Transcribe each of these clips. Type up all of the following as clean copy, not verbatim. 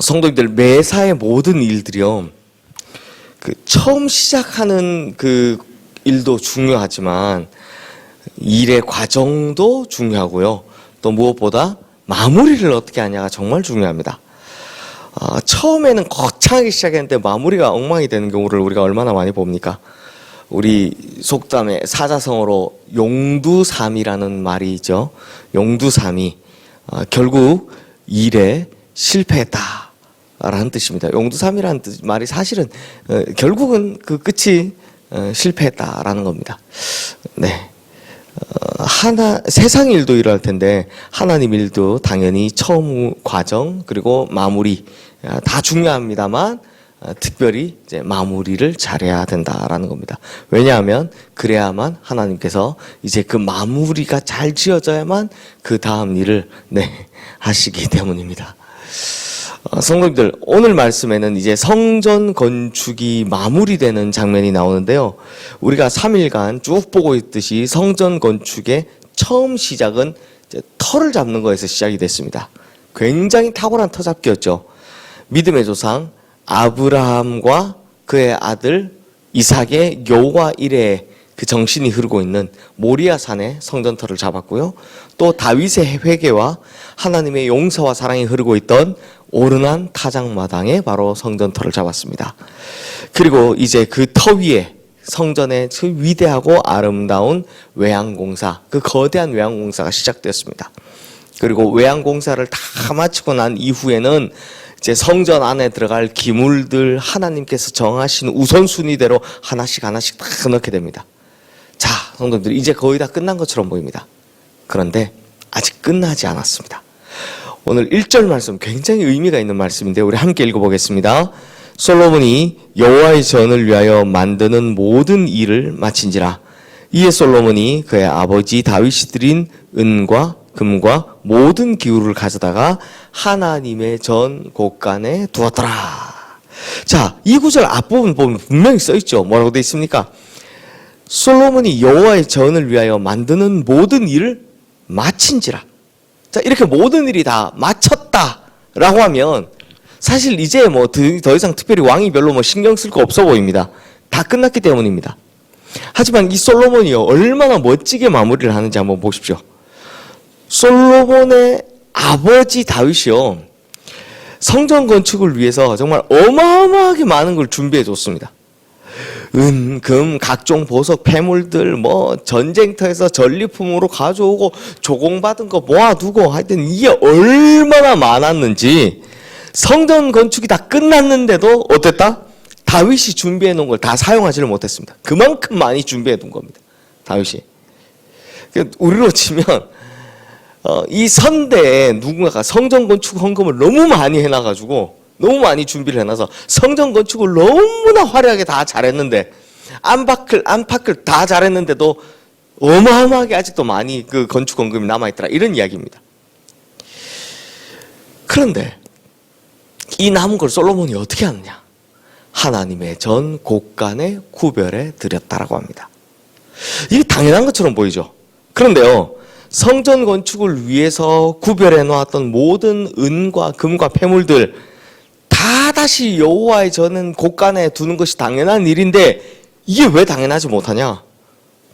성도님들, 매사의 모든 일들이요, 처음 시작하는 그 일도 중요하지만 일의 과정도 중요하고요. 또 무엇보다 마무리를 어떻게 하냐가 정말 중요합니다. 처음에는 거창하게 시작했는데 마무리가 엉망이 되는 경우를 우리가 얼마나 많이 봅니까? 우리 속담에 사자성어로 용두삼이라는 말이 있죠. 용두삼이 결국 일에 실패했다 라는 뜻입니다. 용두삼이라는 말이 사실은 결국은 그 끝이 실패했다라는 겁니다. 네. 세상 일도 이럴 텐데 하나님 일도 당연히 처음 과정 그리고 마무리 다 중요합니다만 특별히 이제 마무리를 잘해야 된다라는 겁니다. 왜냐하면 그래야만 하나님께서 이제 그 마무리가 잘 지어져야만 그 다음 일을 하시기 때문입니다. 성도님들, 오늘 말씀에는 이제 성전 건축이 마무리되는 장면이 나오는데요. 우리가 3일간 쭉 보고 있듯이 성전 건축의 처음 시작은 이제 터를 잡는 거에서 시작이 됐습니다. 굉장히 탁월한 터잡기였죠. 믿음의 조상 아브라함과 그의 아들 이삭의 여호와 이레의 그 정신이 흐르고 있는 모리아 산에 성전터를 잡았고요. 또 다윗의 회개와 하나님의 용서와 사랑이 흐르고 있던 오르난 타작마당에 바로 성전터를 잡았습니다. 그리고 이제 그 터 위에 성전의 그 위대하고 아름다운 외양공사, 그 거대한 외양공사가 시작되었습니다. 그리고 외양공사를 다 마치고 난 이후에는 이제 성전 안에 들어갈 기물들 하나님께서 정하신 우선순위대로 하나씩 다 넣게 됩니다. 자, 성도님들, 이제 거의 다 끝난 것처럼 보입니다. 그런데 아직 끝나지 않았습니다. 오늘 1절 말씀 굉장히 의미가 있는 말씀인데 우리 함께 읽어보겠습니다. 솔로몬이 여호와의 전을 위하여 만드는 모든 일을 마친지라. 이에 솔로몬이 그의 아버지 다윗이 드린 은과 금과 모든 기울을 가져다가 하나님의 전 곳간에 두었더라. 자, 이 구절 앞부분 보면 분명히 써있죠. 뭐라고 되어 있습니까? 솔로몬이 여호와의 전을 위하여 만드는 모든 일을 마친지라. 자, 이렇게 모든 일이 다 마쳤다라고 하면 사실 이제 더 이상 특별히 왕이 별로 신경 쓸 거 없어 보입니다. 다 끝났기 때문입니다. 하지만 이 솔로몬이요, 얼마나 멋지게 마무리를 하는지 한번 보십시오. 솔로몬의 아버지 다윗이요, 성전 건축을 위해서 정말 어마어마하게 많은 걸 준비해 줬습니다. 은, 금, 각종 보석, 폐물들, 전쟁터에서 전리품으로 가져오고 조공받은 거 모아두고 하여튼 이게 얼마나 많았는지 성전 건축이 다 끝났는데도 어땠다? 다윗이 준비해 놓은 걸 다 사용하지를 못했습니다. 그만큼 많이 준비해 둔 겁니다. 다윗이. 우리로 치면 이 선대에 누군가가 성전 건축 헌금을 너무 많이 해놔가지고 너무 많이 준비를 해놔서 성전 건축을 너무나 화려하게 다 잘했는데 안팎을 다 잘했는데도 어마어마하게 아직도 많이 그 건축 헌금이 남아있더라, 이런 이야기입니다. 그런데 이 남은 걸 솔로몬이 어떻게 하느냐? 하나님의 전 곳간에 구별해 드렸다라고 합니다. 이게 당연한 것처럼 보이죠. 그런데요, 성전 건축을 위해서 구별해 놓았던 모든 은과 금과 폐물들 다 다시 여호와의 전 곳간에 두는 것이 당연한 일인데 이게 왜 당연하지 못하냐?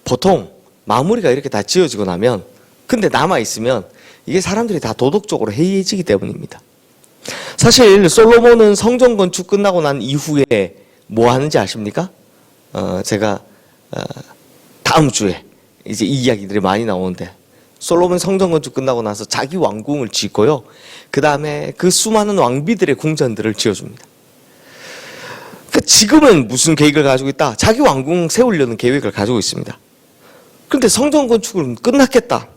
보통 마무리가 이렇게 다 지어지고 나면 근데 남아있으면 이게 사람들이 다 도덕적으로 해이해지기 때문입니다. 사실 솔로몬은 성전 건축 끝나고 난 이후에 뭐 하는지 아십니까? 제가 다음 주에 이제 이 이야기들이 많이 나오는데 솔로몬 성전 건축 끝나고 나서 자기 왕궁을 짓고요. 그 다음에 그 수많은 왕비들의 궁전들을 지어줍니다. 그러니까 지금은 무슨 계획을 가지고 있다? 자기 왕궁 세우려는 계획을 가지고 있습니다. 그런데 성전 건축은 끝났겠다.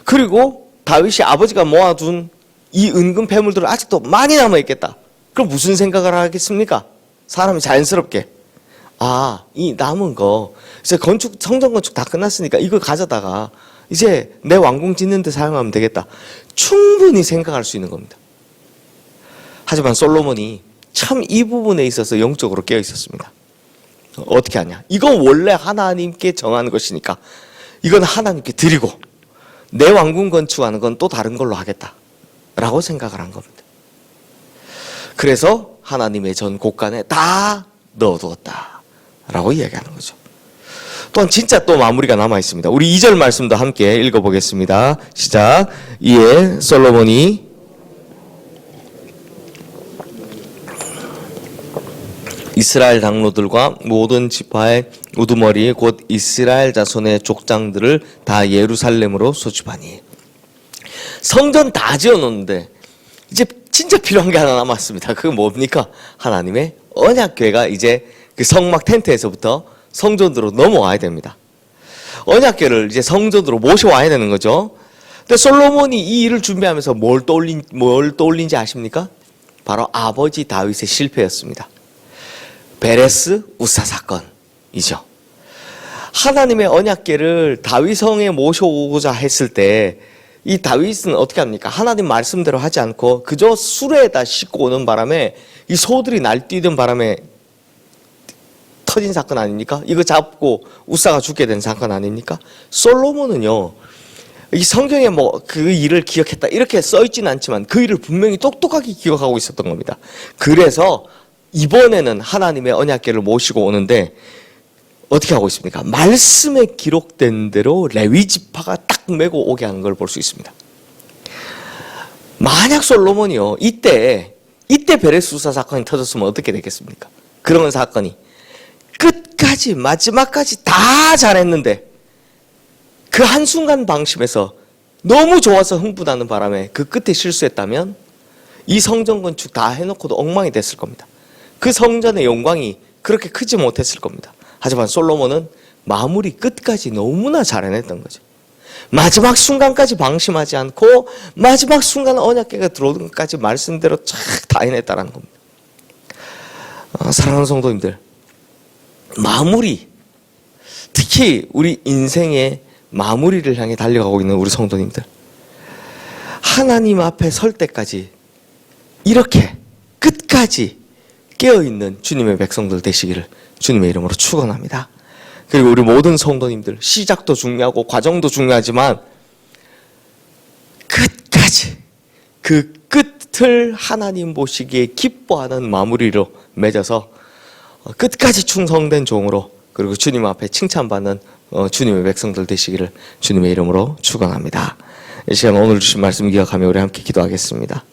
그리고 다윗이 아버지가 모아둔 이 은금 폐물들은 아직도 많이 남아있겠다. 그럼 무슨 생각을 하겠습니까? 사람이 자연스럽게 이 남은 거 이제 성전 건축 다 끝났으니까 이거 가져다가 이제 내 왕궁 짓는 데 사용하면 되겠다. 충분히 생각할 수 있는 겁니다. 하지만 솔로몬이 참 이 부분에 있어서 영적으로 깨어 있었습니다. 어떻게 하냐? 이건 원래 하나님께 정하는 것이니까 이건 하나님께 드리고 내 왕궁 건축하는 건 또 다른 걸로 하겠다 라고 생각을 한 겁니다. 그래서 하나님의 전 곳간에 다 넣어두었다라고 이야기하는 거죠. 또한 진짜 또 마무리가 남아 있습니다. 우리 2절 말씀도 함께 읽어보겠습니다. 시작. 이에 솔로몬이 이스라엘 장로들과 모든 지파의 우두머리 곧 이스라엘 자손의 족장들을 다 예루살렘으로 소집하니. 성전 다 지어놓는데 이제 진짜 필요한 게 하나 남았습니다. 그게 뭡니까? 하나님의 언약궤가 이제 그 성막 텐트에서부터 성전으로 넘어와야 됩니다. 언약궤를 이제 성전으로 모셔와야 되는 거죠. 근데 솔로몬이 이 일을 준비하면서 뭘 떠올린지 아십니까? 바로 아버지 다윗의 실패였습니다. 베레스 우사 사건이죠. 하나님의 언약궤를 다윗성에 모셔오고자 했을 때 이 다윗은 어떻게 합니까? 하나님 말씀대로 하지 않고 그저 수레에다 싣고 오는 바람에 이 소들이 날뛰던 바람에 터진 사건 아닙니까? 이거 잡고 우사가 죽게 된 사건 아닙니까? 솔로몬은요, 이 성경에 뭐 그 일을 기억했다 이렇게 써있지는 않지만 그 일을 분명히 똑똑하게 기억하고 있었던 겁니다. 그래서 이번에는 하나님의 언약궤를 모시고 오는데 어떻게 하고 있습니까? 말씀에 기록된 대로 레위 지파가 딱 메고 오게 하는 걸 볼 수 있습니다. 만약 솔로몬이요 이때 베레스우사 사건이 터졌으면 어떻게 됐겠습니까? 그런 사건이 끝까지 마지막까지 다 잘했는데 그 한순간 방심해서 너무 좋아서 흥분하는 바람에 그 끝에 실수했다면 이 성전 건축 다 해놓고도 엉망이 됐을 겁니다. 그 성전의 영광이 그렇게 크지 못했을 겁니다. 하지만 솔로몬은 마무리 끝까지 너무나 잘 해냈던 거죠. 마지막 순간까지 방심하지 않고 마지막 순간 언약궤가 들어오는 것까지 말씀대로 쫙 다 해냈다는 겁니다. 사랑하는 성도님들, 마무리, 특히 우리 인생의 마무리를 향해 달려가고 있는 우리 성도님들, 하나님 앞에 설 때까지 이렇게 끝까지 깨어있는 주님의 백성들 되시기를 주님의 이름으로 축원합니다. 그리고 우리 모든 성도님들, 시작도 중요하고 과정도 중요하지만 끝까지 그 끝을 하나님 보시기에 기뻐하는 마무리로 맺어서 끝까지 충성된 종으로 그리고 주님 앞에 칭찬받는 주님의 백성들 되시기를 주님의 이름으로 축원합니다. 이 시간 오늘 주신 말씀 기억하며 우리 함께 기도하겠습니다.